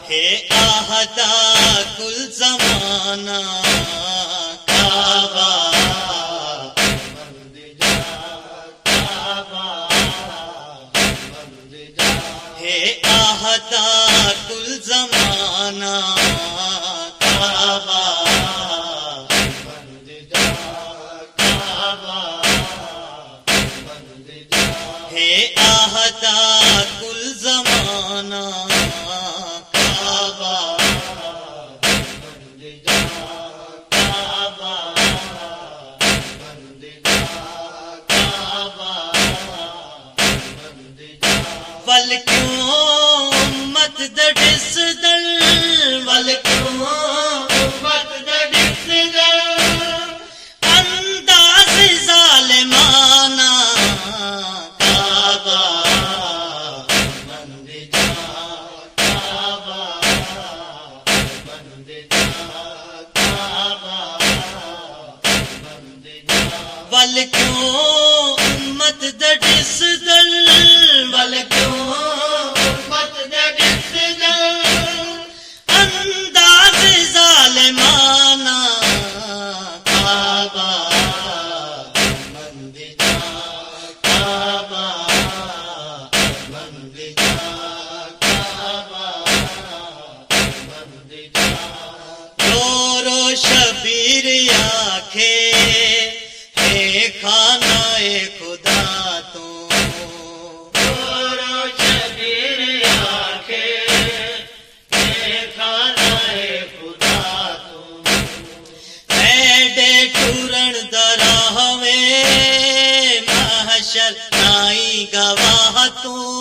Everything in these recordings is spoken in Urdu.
ہے آہدہ کل زمانہ کعبہ ہے آہدہ کل زمانہ کعبہ ہے آہدہ کل زمانہ ول کیوں امت دڑس دل ول کیوں امت دڑس دل انداز ظالمانہ کعبہ بند جا کعبہ بند جا کعبہ بند جا ول کیوں امت دڑس دل ول کیوں امت دڑس دل انداز ظالمانہ کعبہ بند جا کعبہ بند جا کعبہ بند جا رو رو شبیر آنکھیں ہے کھانا خدا تو نائی گواہ تو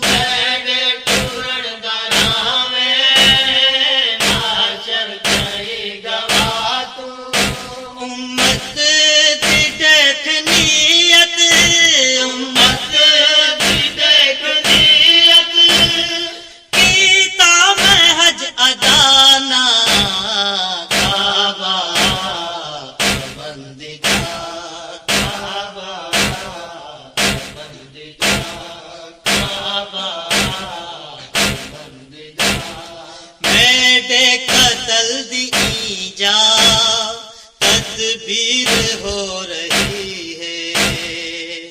میرے ٹورن دراہ میں محشر نائی گواہ تو امت دی دیکھ نیت امت دی دیکھ نیت کیتا میں حج ادانا کعبہ بند جا قتل دی ایجا تدبیر ہو رہی ہے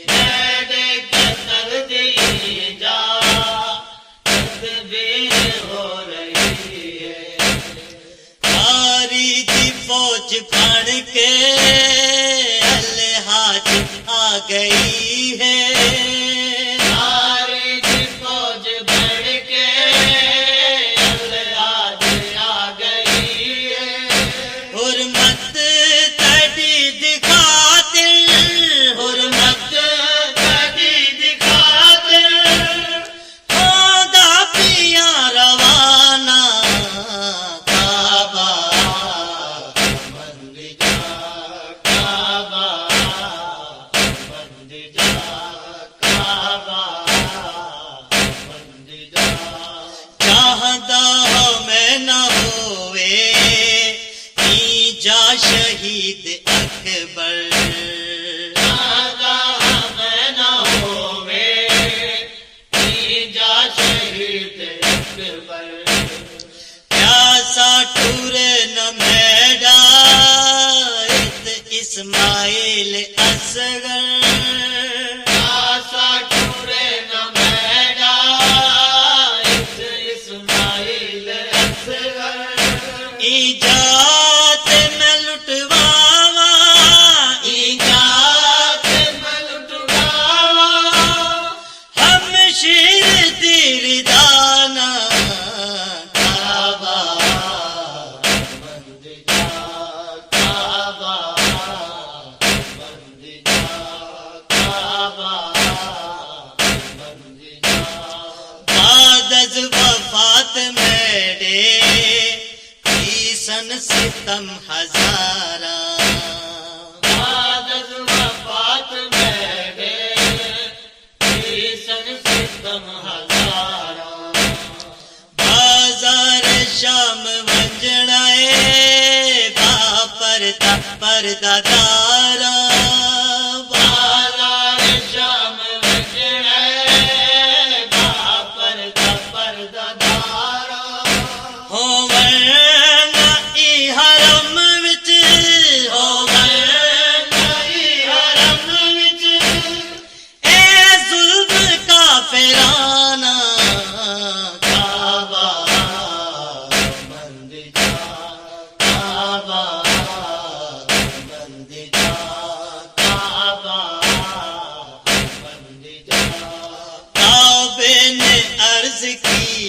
میرے قتل دی ایجا تدبیر ہو رہی ہے ہاری دی فوج بن کے الحاج آ گئی ہے شہید اکبر میں نہ ہووے جا شہید اکبر پیاسا ٹور نہ میڈا اسماعیل اصغر پیاسا ٹور نہ میڈا اسماعیل اصغر ایجاد میں لٹواوا ایجاد میں لٹواوا ہم شیر تیر دانا کعبہ بند جا کعبہ بند جا کعبہ بند جا بعد از وفات میرے سن ستم ہزارہ بعد از وفات میرے سن ستم ہزارہ بازار شام ونجڑائے با پردہ پردہ دارا بازار شام ونجڑائے با پردہ پردہ دارا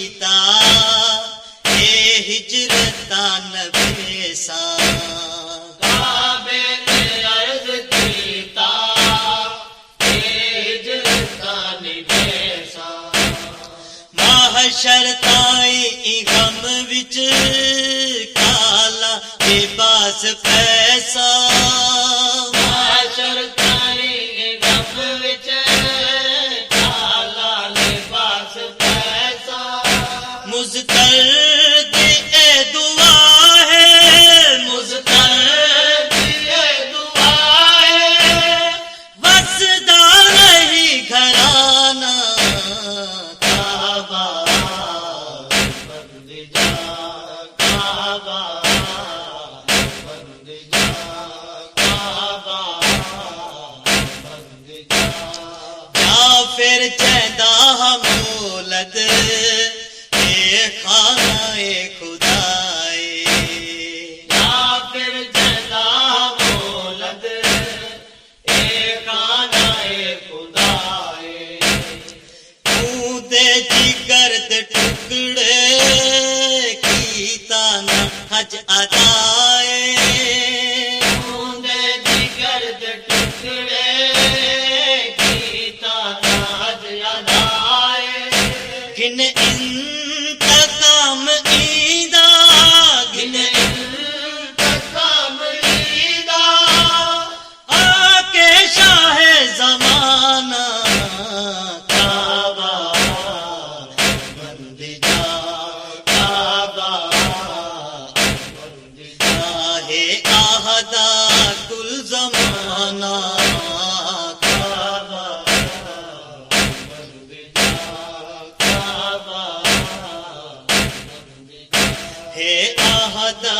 کیتا اے ہجرتان بیسا کعبے تے عرض کیتا اے ہجرتان بیسا محشر تائی غم وچ کالا لباس پیسا محشر تائی غم وچ کالا لباس پیسا مسترد اے دعا ہے مسترد یہ دعا ہے وسدا نہیں گھرانا کعبہ بند جا کعبہ بند جا کعبہ بند جا یا پھر چہدا مولد اے خانہ خدائے یا پھر جدا مولد اے خانہ خدائے دے جگر دے ٹکڑے کیتا نہ حج ادائے اونڈے جگر دے ٹکڑے کیتا ناز یادائے گن انتقام ایدا گن انتقام لیدا آکے شاہ زمانہ کعبہ بند جا کعبہ بند جا ہے آہدہ کل زمانہ کعبہ بند جا کعبہ بند جا ہے آہدہ